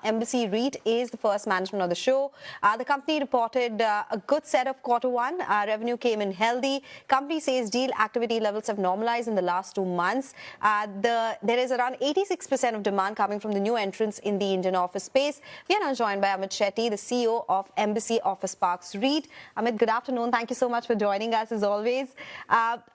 Embassy REIT is the first management of the show. The company reported a good set of Q1. Revenue came in healthy. Company says deal activity levels have normalized in the last 2 months. There is around 86% of demand coming from the new entrants in the Indian office space. We are now joined by Amit Shetty, the CEO of Embassy Office Parks REIT. Amit, good afternoon. Thank you so much for joining us as always.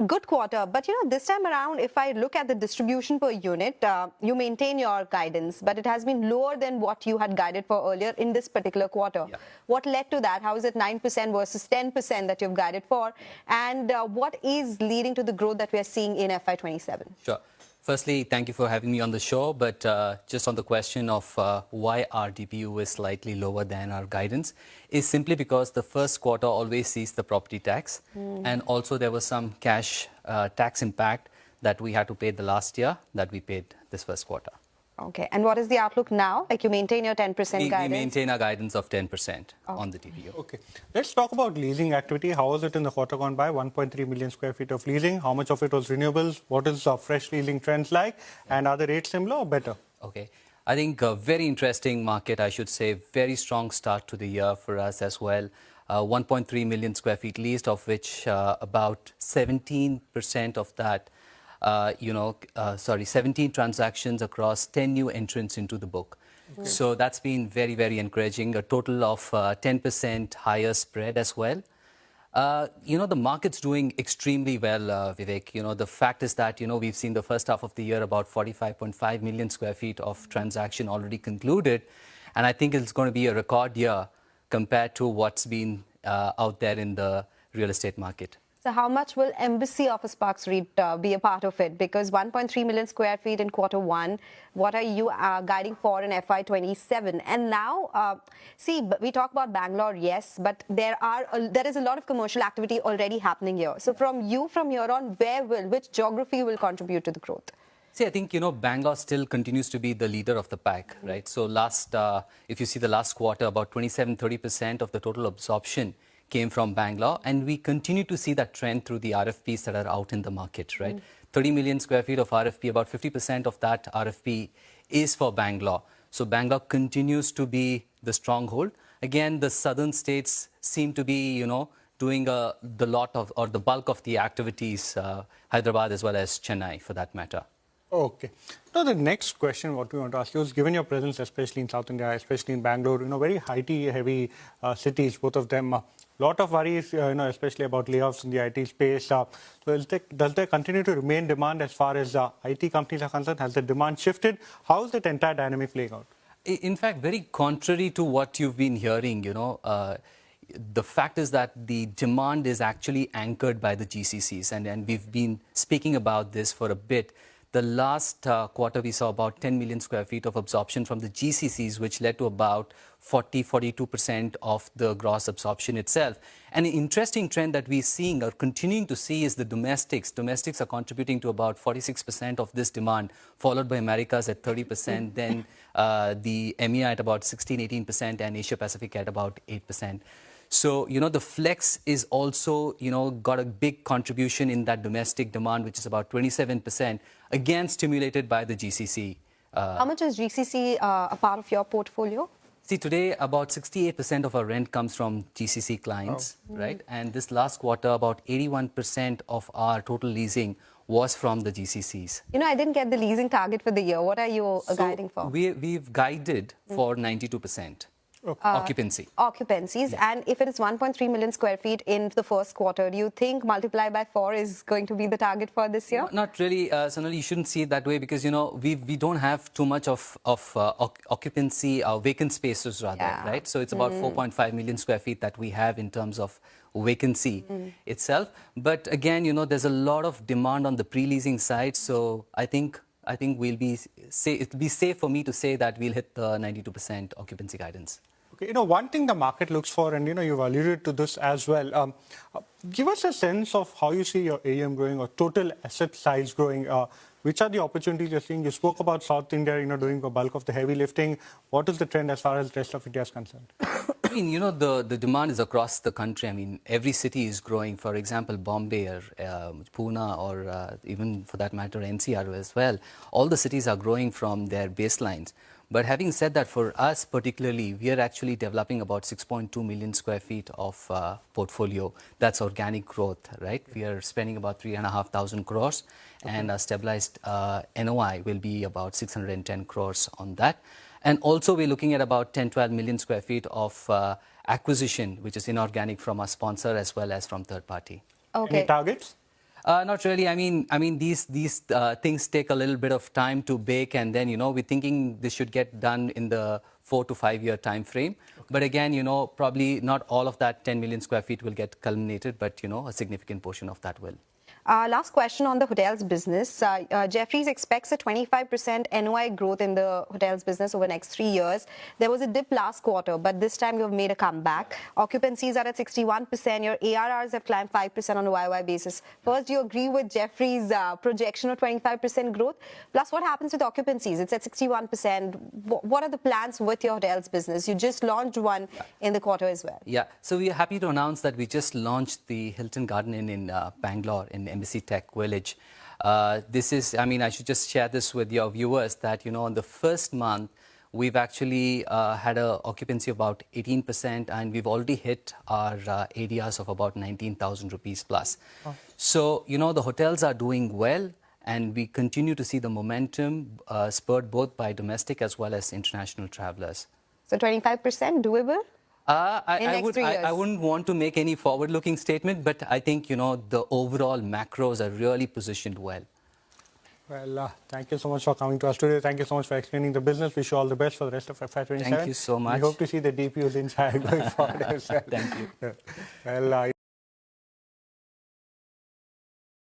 Good quarter, but this time around, if I look at the distribution per unit, you maintain your guidance, but it has been lower than what you had guided for earlier in this particular quarter. Yeah. What led to that? How is it 9% versus 10% that you've guided for? And what is leading to the growth that we are seeing in FY27? Sure. Firstly, thank you for having me on the show. But just on the question of why our DPU is slightly lower than our guidance is simply because the first quarter always sees the property tax. And also there was some cash tax impact that we had to pay the last year that we paid this first quarter. Okay. And what is the outlook now? Like you maintain your 10% guidance? We maintain our guidance of 10% on the DPU. Okay. Let's talk about leasing activity. How was it in the quarter gone by? 1.3 million square feet of leasing. How much of it was renewables? What is fresh leasing trends like? And are the rates similar or better? Okay. I think a very interesting market, I should say. Very strong start to the year for us as well. 1.3 million square feet leased, of which about 17% of that 17 transactions across 10 new entrants into the book. Okay. So that's been very, very encouraging. A total of 10% higher spread as well. The market's doing extremely well, Vivek. The fact is that, we've seen the first half of the year about 45.5 million square feet of transaction already concluded. And I think it's going to be a record year compared to what's been out there in the real estate market. So how much will Embassy Office Parks REIT be a part of it? Because 1.3 million square feet in Q1, what are you guiding for in FY27? And now, we talk about Bangalore, yes, but there is a lot of commercial activity already happening here. So from here on, which geography will contribute to the growth? See, I think, Bangalore still continues to be the leader of the pack, right? So if you see the last quarter, about 27-30% of the total absorption came from Bangalore, and we continue to see that trend through the RFPs that are out in the market, right? 30 million square feet of RFP, about 50% of that RFP is for Bangalore. So Bangalore continues to be the stronghold. Again, the southern states seem to be, doing the bulk of the activities, Hyderabad as well as Chennai for that matter. Okay. Now, the next question, what we want to ask you is, given your presence, especially in South India, especially in Bangalore, very IT-heavy cities, both of them, a lot of worries, especially about layoffs in the IT space. So does there continue to remain demand as far as IT companies are concerned? Has the demand shifted? How is that entire dynamic playing out? In fact, very contrary to what you've been hearing, the fact is that the demand is actually anchored by the GCCs. And we've been speaking about this for a bit. The last quarter, we saw about 10 million square feet of absorption from the GCCs, which led to about 42% of the gross absorption itself. And an interesting trend that we're seeing or continuing to see is the domestics. Domestics are contributing to about 46% of this demand, followed by Americas at 30%, then the EMEA at about 16-18%, and Asia Pacific at about 8%. So, the flex is also, got a big contribution in that domestic demand, which is about 27%, again stimulated by the GCC. How much is GCC a part of your portfolio? See, today about 68% of our rent comes from GCC clients, right? And this last quarter, about 81% of our total leasing was from the GCCs. I didn't get the leasing target for the year. What are you guiding for? We've guided for 92%. Occupancy. Occupancies. Yeah. And if it is 1.3 million square feet in the first quarter, do you think multiply by 4 is going to be the target for this year? Not really, Sonal. You shouldn't see it that way because, we don't have too much of occupancy, vacant spaces rather, right? So it's about 4.5 million square feet that we have in terms of vacancy itself. But again, there's a lot of demand on the pre-leasing side. So I think it'll be safe for me to say that we'll hit the 92% occupancy guidance. Okay, one thing the market looks for, and you've alluded to this as well. Give us a sense of how you see your AUM growing or total asset size growing. Which are the opportunities you're seeing? You spoke about South India, doing the bulk of the heavy lifting. What is the trend as far as the rest of India is concerned? I mean, the demand is across the country. I mean, every city is growing. For example, Bombay or Pune or even for that matter, NCR as well. All the cities are growing from their baselines. But having said that, for us particularly, we are actually developing about 6.2 million square feet of portfolio. That's organic growth, right? We are spending about 3,500 crores, and our stabilized NOI will be about 610 crores on that. And also, we're looking at about 10-12 million square feet of acquisition, which is inorganic from our sponsor as well as from third party. Okay. Any targets? Not really. I mean, these things take a little bit of time to bake, and then we're thinking this should get done in the 4 to 5 year time frame. Okay. But again, probably not all of that 10 million square feet will get culminated, but a significant portion of that will. Last question on the hotels business. Jefferies expects a 25% NOI growth in the hotels business over the next 3 years. There was a dip last quarter, but this time you have made a comeback. Occupancies are at 61%. Your ARRs have climbed 5% on a YY basis. First, do you agree with Jefferies' projection of 25% growth? Plus, what happens with occupancies? It's at 61%. What are the plans with your hotels business? You just launched one in the quarter as well. Yeah. So we are happy to announce that we just launched the Hilton Garden Inn in Bangalore, in Embassy Tech Village. This is, I should just share this with your viewers that, in the first month, we've actually had an occupancy of about 18%, and we've already hit our ADRs of about 19,000 rupees plus. Oh. So, the hotels are doing well, and we continue to see the momentum spurred both by domestic as well as international travelers. So 25% doable? I wouldn't want to make any forward-looking statement, but I think, the overall macros are really positioned well. Well, thank you so much for coming to us today. Thank you so much for explaining the business. Wish you all the best for the rest of FY2027. Thank you so much. We hope to see the DPUs inside going forward as well. Thank you. Well,